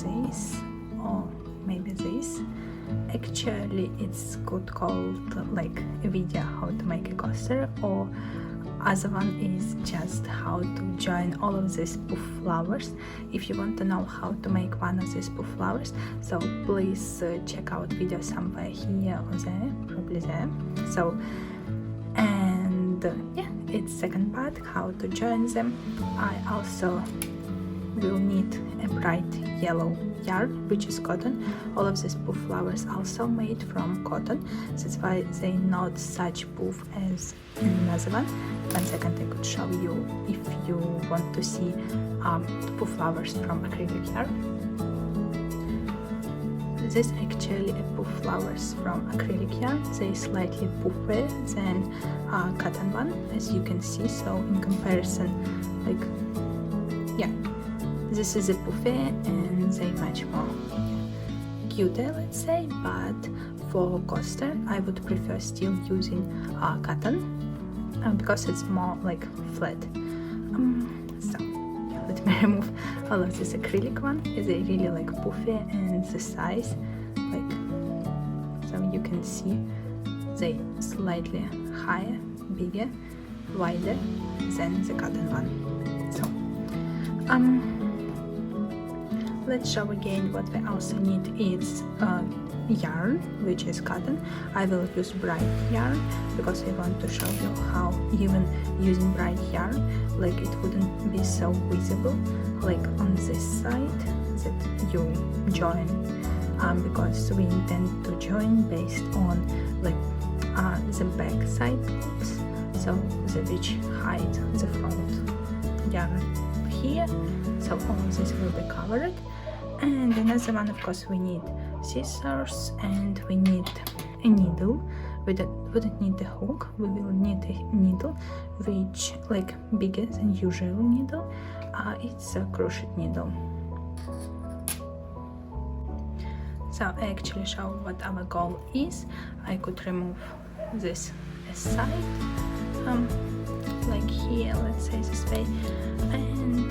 this, or maybe this. Actually it's good called like a video how to make a coaster, or other one is just how to join all of these poof flowers. If you want to know how to make one of these poof flowers, so please check out video somewhere here or there, probably there. So, and yeah, it's second part, how to join them. I also will need a bright yellow yarn, which is cotton. All of these poof flowers also made from cotton, that's why they're not such poof as another one. 1 second, I could show you if you want to see poof flowers from acrylic yarn. This is actually a poof flowers from acrylic yarn. They're slightly poofier than cotton one, as you can see. So in comparison, like, yeah, this is a poofier and they're much more cuter, let's say. But for coaster, I would prefer still using cotton because it's more like flat. So yeah, let me remove all of this acrylic one. They really like poofier, and the size, like, so you can see they slightly higher, bigger, wider than the cotton one. So let's show again what we also need is yarn, which is cotton. I will use bright yarn because I want to show you how even using bright yarn, like, it wouldn't be so visible like on this side that you join, because we intend to join based on like the back side loops, so which hide the front yarn here, so all this will be covered. And another one, of course, we need scissors and we need a needle. We wouldn't need the hook, we will need a needle which like bigger than usual needle. It's a crochet needle. So I actually show what our goal is. I could remove this aside, like here, let's say this way, and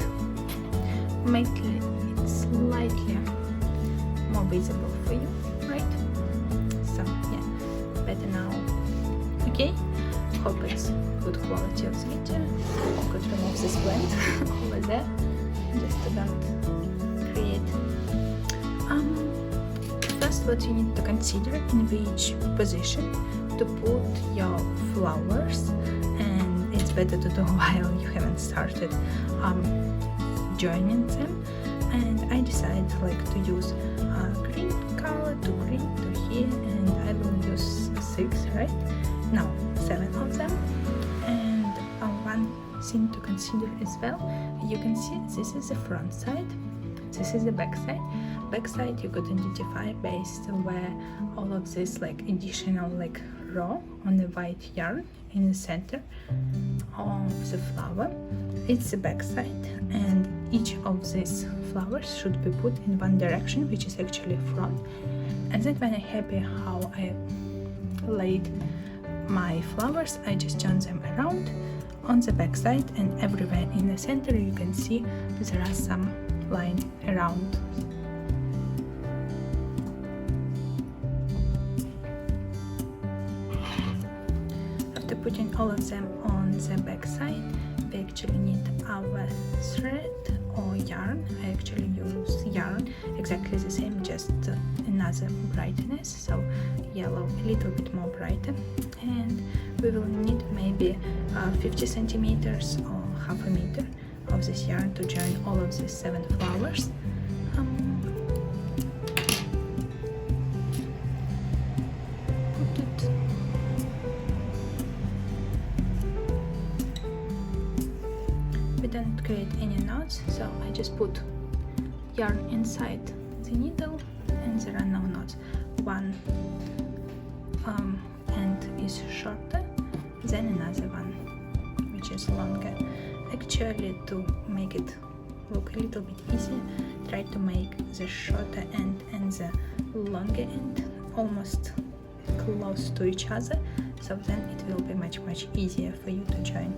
make it slightly more visible for you, right? So yeah, better now. Okay, hope it's good quality of the video. I could remove this plant over there just to don't create. First, what you need to consider in which position to put your flowers, and it's better to do while you haven't started joining them. And I decided like to use green color to green to here, and I will use 6, right? No, 7 of them. And one thing to consider as well, you can see this is the front side, this is the back side. Back side you could identify based on where all of this like additional like row on the white yarn in the center of the flower. It's the back side, and each of these flowers should be put in one direction, which is actually front. And then when I'm happy how I laid my flowers, I just turn them around on the back side, and everywhere in the center you can see there are some line around. After putting all of them on the back side, we actually need our thread or yarn. I actually use yarn exactly the same, just another brightness, so yellow a little bit more brighter. And we will need maybe 50 centimeters or half a meter of this yarn to join all of these 7 flowers. We don't create any knots, so I just put yarn inside the needle and there are no knots. One end is shorter than another one, which is longer. Actually, to make it look a little bit easier, try to make the shorter end and the longer end almost close to each other, so then it will be much easier for you to join.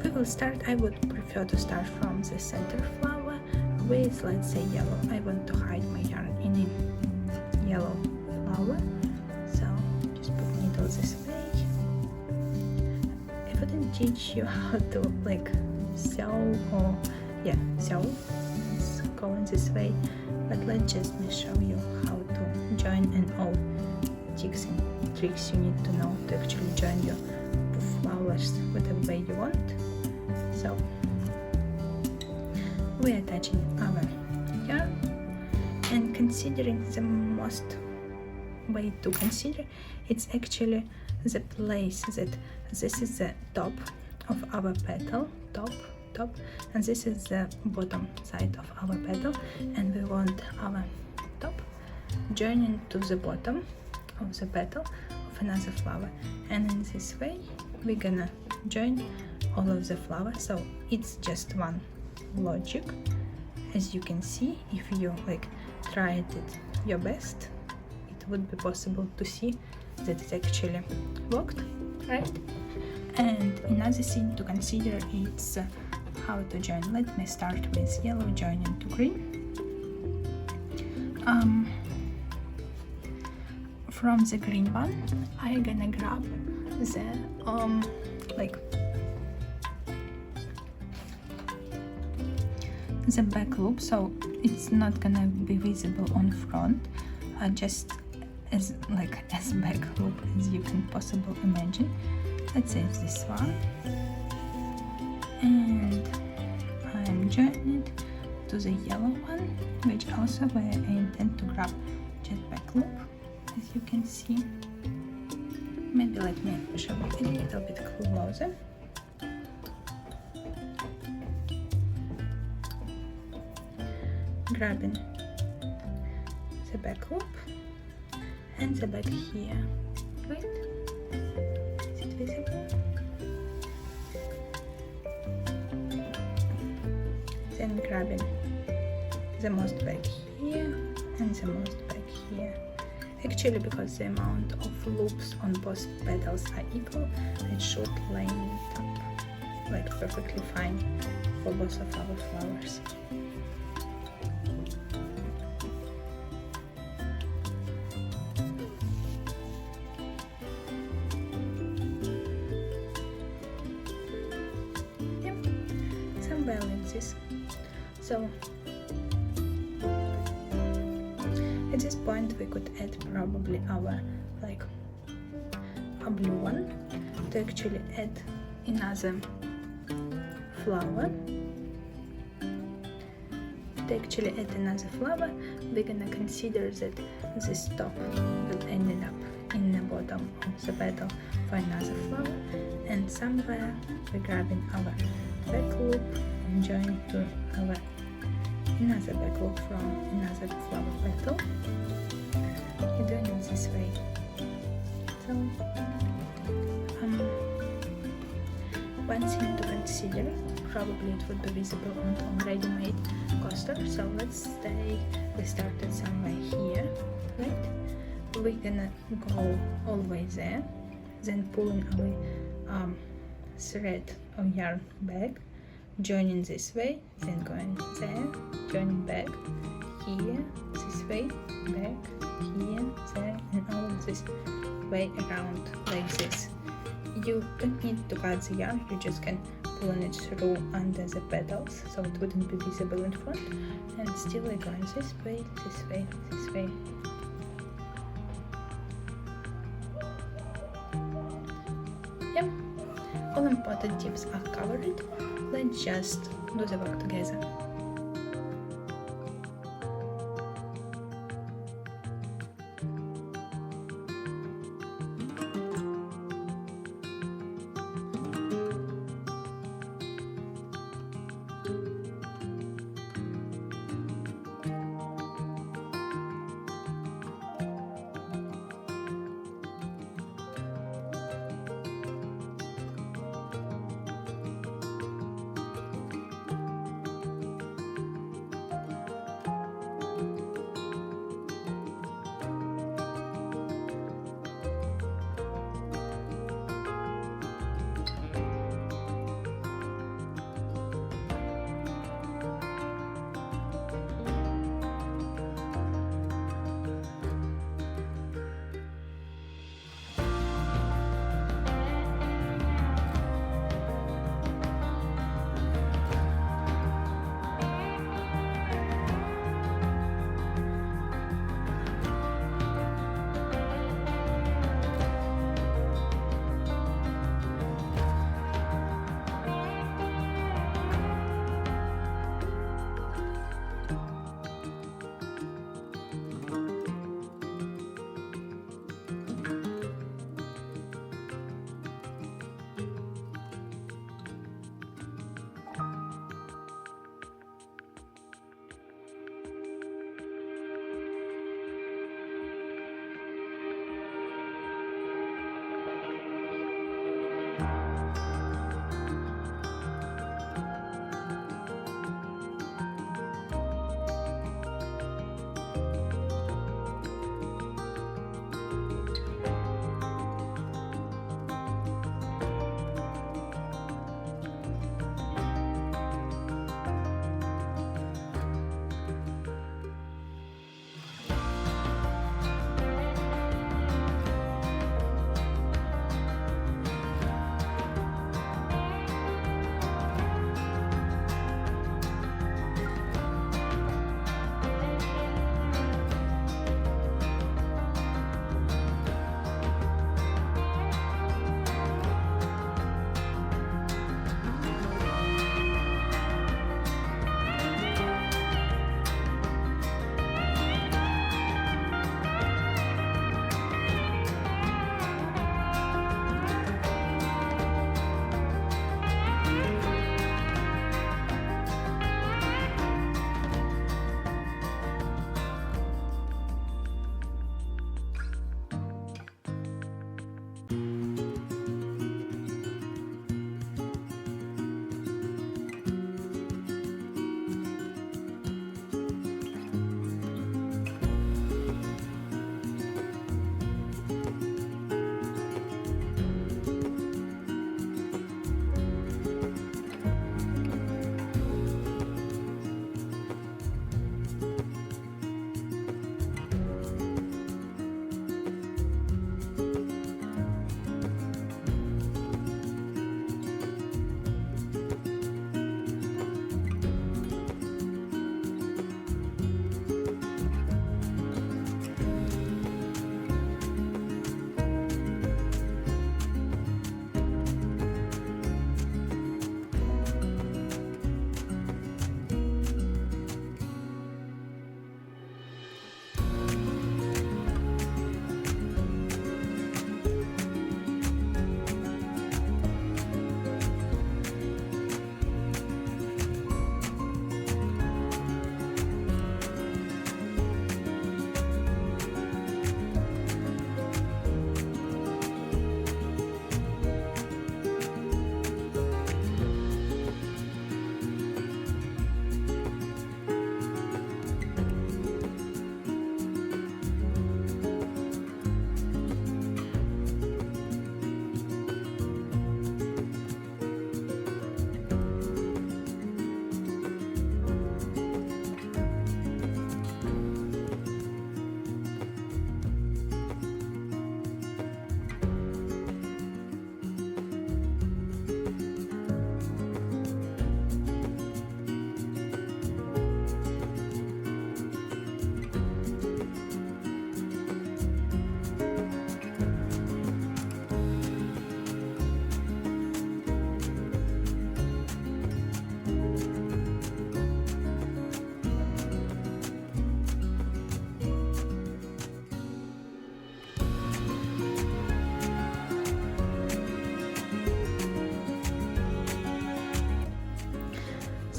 We will start, I would prefer to start from the center flower with, let's say, yellow. I want to hide my yarn in a yellow flower, so just put needle this way. I wouldn't teach you how to like sew or sew, let's go in this way, but let's just show you how to join and all tricks you need to know to actually join your flowers whatever way you want. So we are attaching our yarn, and considering the most way to consider, it's actually the place that this is the top of our petal, top, and this is the bottom side of our petal, and we want our top joining to the bottom of the petal of another flower, and in this way we're gonna join all of the flowers. So it's just one logic. As you can see, if you like tried it your best, it would be possible to see that it actually worked, right? And another thing to consider is how to join. Let me start with yellow joining to green. From the green one, I'm gonna grab the the back loop, so it's not gonna be visible on front, just as back loop as you can possibly imagine. Let's say this one, and I'm joining it to the yellow one, which also where I intend to grab just back loop, as you can see. Maybe let me show you a little bit closer. Grabbing the back loop and the back here, right? Is it visible? Then grabbing the most back here and the most back here. Actually, because the amount of loops on both petals are equal, it should line it up perfectly fine for both of our flowers. So at this point we could add probably our a blue one to actually add another flower. We're gonna consider that this top will end up in the bottom of the petal for another flower, and somewhere we're grabbing our back loop and join to our another back loop from another flower petal. You're doing it this way. So one thing to consider, probably it would be visible on already made coaster. So let's say we started somewhere here, right? We're gonna go all the way there, then pulling our thread or yarn back, joining this way, then going there, joining back here, this way, back here, there, and all of this way around like this. You don't need to cut the yarn, you just can pull it through under the petals, so it wouldn't be visible in front, and still we're going this way, this way, this way. Yep, all important tips are covered. Let's just do the work together.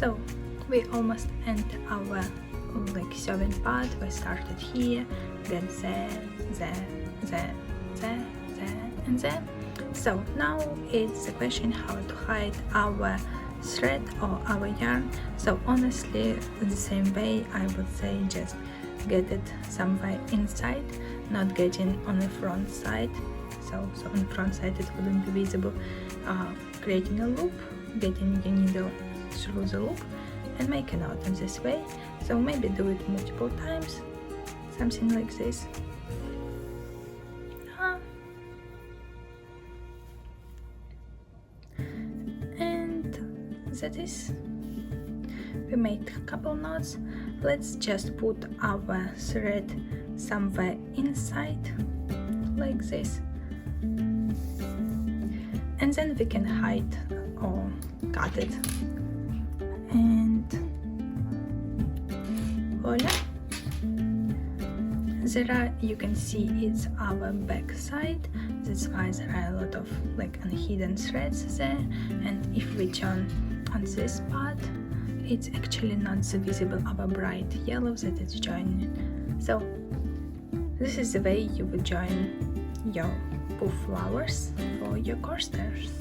So we almost end our like sewing part. We started here, then there, and there. So now it's the question how to hide our thread or our yarn. So honestly, the same way, I would say just get it somewhere inside, not getting on the front side. So on the front side it wouldn't be visible. Creating a loop, getting your needle through the loop, and make a knot in this way. So maybe do it multiple times, something like this. And that is, we made a couple knots. Let's just put our thread somewhere inside like this, and then we can hide or cut it. And voila, there are, you can see it's our back side. That's why there are a lot of like unhidden threads there. And if we turn on this part, it's actually not so visible our bright yellow that it's joining. So this is the way you would join your poof flowers for your coasters.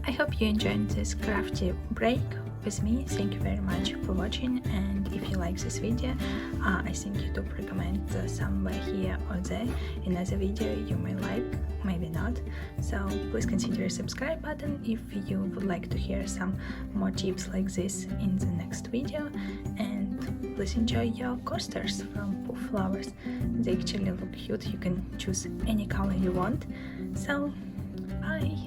I hope you enjoyed this crafty break with me. Thank you very much for watching, and if you like this video, I think YouTube recommend somewhere here or there another video you may like, maybe not. So please consider the subscribe button if you would like to hear some more tips like this in the next video. And please enjoy your coasters from poof flowers. They actually look cute. You can choose any color you want. So bye.